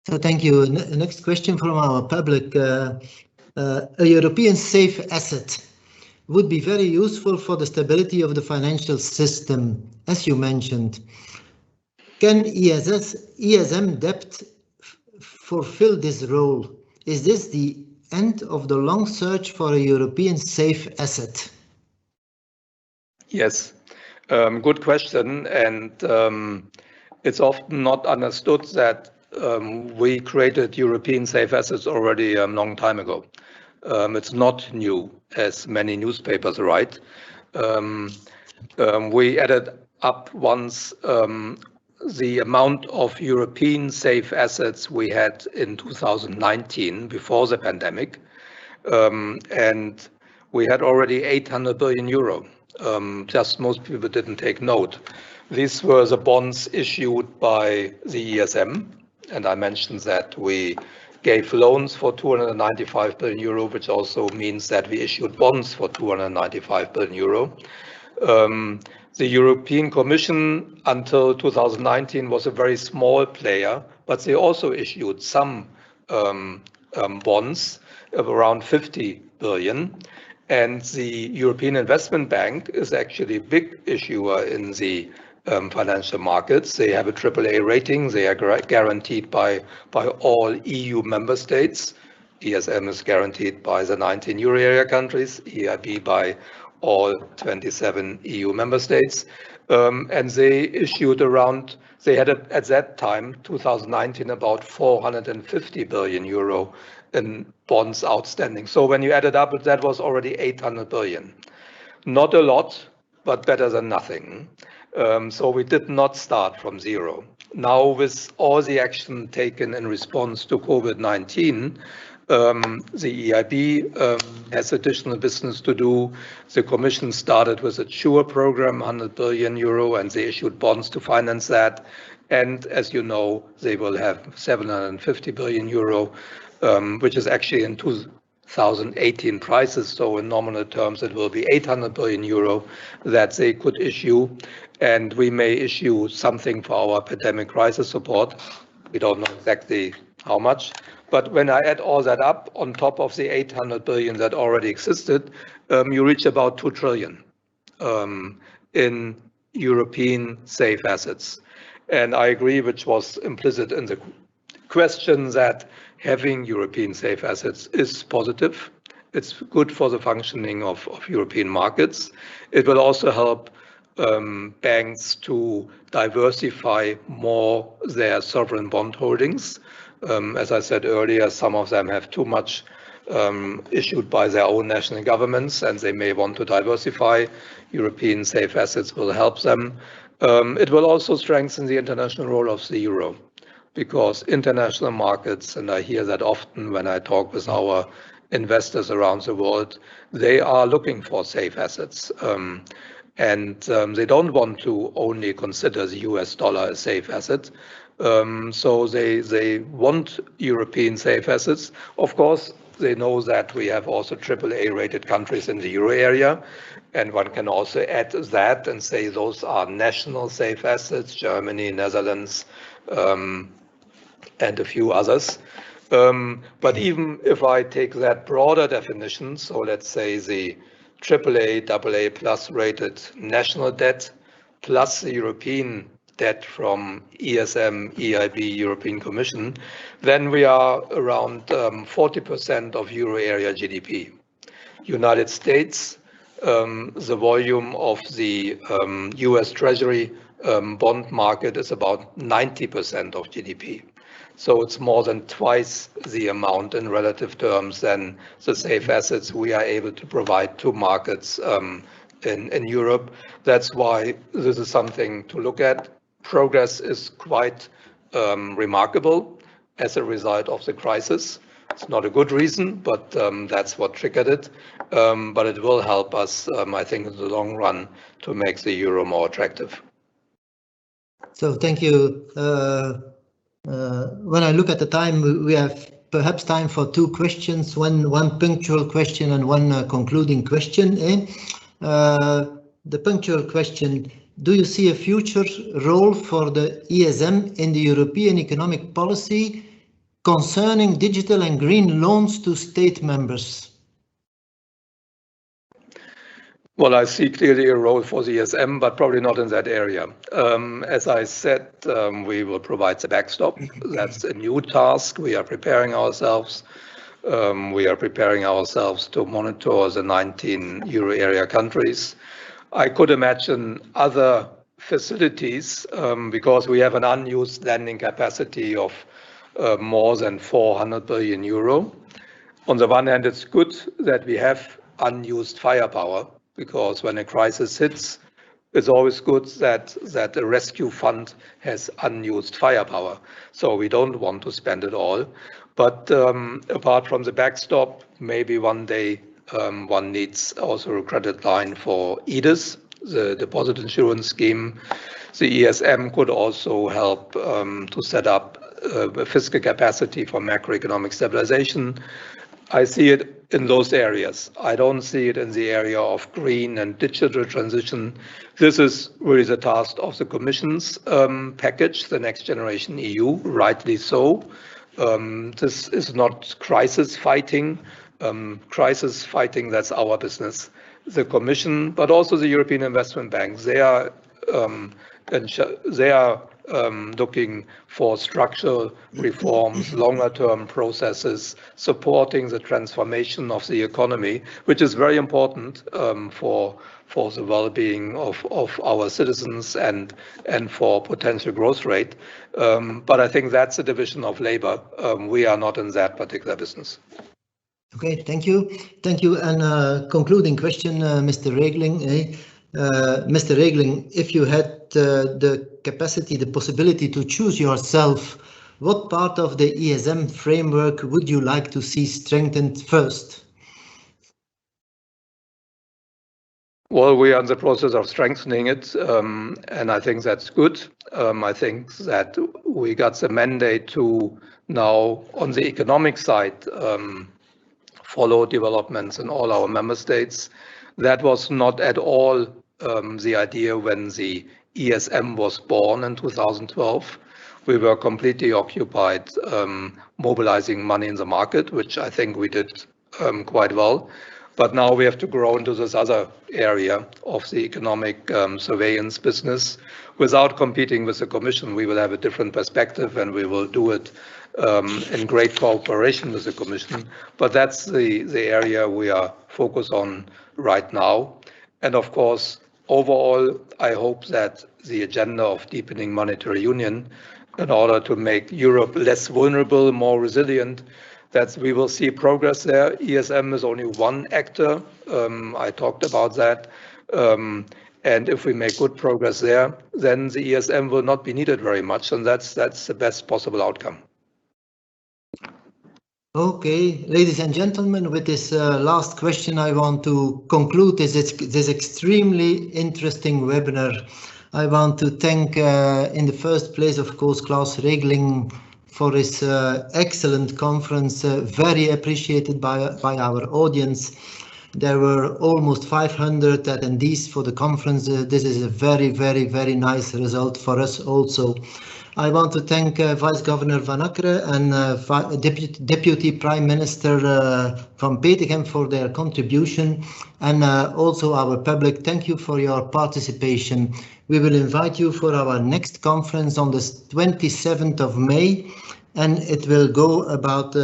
So thank you. Next question from our public. A European safe asset would be very useful for the stability of the financial system, as you mentioned. Can ESM debt fulfill this role? Is this the end of the long search for a European safe asset? Yes, good question. And it's often not understood that we created European safe assets already a long time ago. It's not new, as many newspapers write. We added up once the amount of European safe assets we had in 2019 before the pandemic, and we had already 800 billion euro. Just most people didn't take note. These were the bonds issued by the ESM, and I mentioned that we gave loans for 295 billion euro, which also means that we issued bonds for 295 billion euro. The European Commission until 2019 was a very small player, but they also issued some bonds of around 50 billion. And the European Investment Bank is actually a big issuer in the financial markets. They have a AAA rating. They are guaranteed by all EU member states. ESM is guaranteed by the 19 euro area countries, EIB by all 27 EU member states. And they issued they had at that time, 2019, about 450 billion euro in bonds outstanding. So when you add it up, that was already 800 billion. Not a lot, but better than nothing. So we did not start from zero. Now, with all the action taken in response to COVID-19, the EIB has additional business to do. The Commission started with a SURE program, 100 billion euro, and they issued bonds to finance that. And as you know, they will have 750 billion euro, which is actually in 2018 prices. So in nominal terms, it will be 800 billion euro that they could issue. And we may issue something for our pandemic crisis support. We don't know exactly how much. But when I add all that up on top of the 800 billion that already existed, you reach about 2 trillion in European safe assets. And I agree, which was implicit in the question, that having European safe assets is positive. It's good for the functioning of European markets. It will also help banks to diversify more their sovereign bond holdings. As I said earlier, some of them have too much issued by their own national governments, and they may want to diversify. European safe assets will help them. It will also strengthen the international role of the euro, because international markets, and I hear that often when I talk with our investors around the world, they are looking for safe assets. And they don't want to only consider the US dollar a safe asset. So they want European safe assets. Of course, They know that we have also AAA rated countries in the euro area. And one can also add that and say those are national safe assets, Germany, Netherlands, and a few others. But even if I take that broader definition, so let's say the AAA, AA plus rated national debt, plus the European debt from ESM, EIB, European Commission, then we are around 40% of euro area GDP. United States, the volume of the US Treasury bond market is about 90% of GDP. So it's more than twice the amount in relative terms than the safe assets we are able to provide to markets in Europe. That's why this is something to look at. Progress is quite remarkable as a result of the crisis. It's not a good reason, but that's what triggered it. But it will help us, I think, in the long run to make the euro more attractive. So thank you. When I look at the time, we have perhaps time for two questions, one punctual question and one concluding question. The punctual question, do you see a future role for the ESM in the European economic policy concerning digital and green loans to state members? Well, I see clearly a role for the ESM, but probably not in that area. As I said, we will provide the backstop. That's a new task. We are preparing ourselves. We are preparing ourselves to monitor the 19 euro area countries. I could imagine other facilities because we have an unused lending capacity of more than 400 billion euro. On the one hand, it's good that we have unused firepower, because when a crisis hits, it's always good that a rescue fund has unused firepower. So we don't want to spend it all. But apart from the backstop, maybe one day one needs also a credit line for EDIS, the deposit insurance scheme. The ESM could also help to set up a fiscal capacity for macroeconomic stabilization. I see it in those areas. I don't see it in the area of green and digital transition. This is really the task of the Commission's package, the Next Generation EU, rightly so. This is not crisis fighting. Crisis fighting, that's our business. The Commission, but also the European Investment Bank, they are looking for structural reforms, longer-term processes, supporting the transformation of the economy, which is very important for the well-being of our citizens and for potential growth rate. But I think that's a division of labor. We are not in that particular business. Okay, thank you. Thank you. And concluding question, Mr. Regling. Mr. Regling, if you had the capacity, the possibility to choose yourself, what part of the ESM framework would you like to see strengthened first? Well, we are in the process of strengthening it, and I think that's good. I think that we got the mandate to now, on the economic side, follow developments in all our member states. That was not at all the idea when the ESM was born in 2012. We were completely occupied mobilizing money in the market, which I think we did quite well. But now we have to grow into this other area of the economic surveillance business. Without competing with the Commission, we will have a different perspective, and we will do it in great cooperation with the Commission. But that's the area we are focused on right now. And of course, overall, I hope that the agenda of deepening monetary union, in order to make Europe less vulnerable, more resilient, that we will see progress there. ESM is only one actor. I talked about that. And if we make good progress there, then the ESM will not be needed very much. And that's the best possible outcome. Okay, ladies and gentlemen, with this last question, I want to conclude this extremely interesting webinar. I want to thank, in the first place, of course, Klaus Regling for this excellent conference, very appreciated by our audience. There were almost 500 attendees for the conference. This is a very, very, very nice result for us also. I want to thank Vice Governor VANACKERE and Deputy Prime Minister Van Peteghem for their contribution, and also our public. Thank you for your participation. We will invite you for our next conference on the 27th of May, and it will go about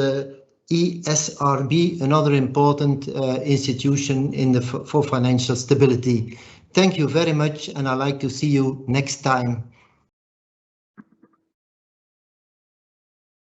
ESRB, another important institution for financial stability. Thank you very much, and I'd like to see you next time.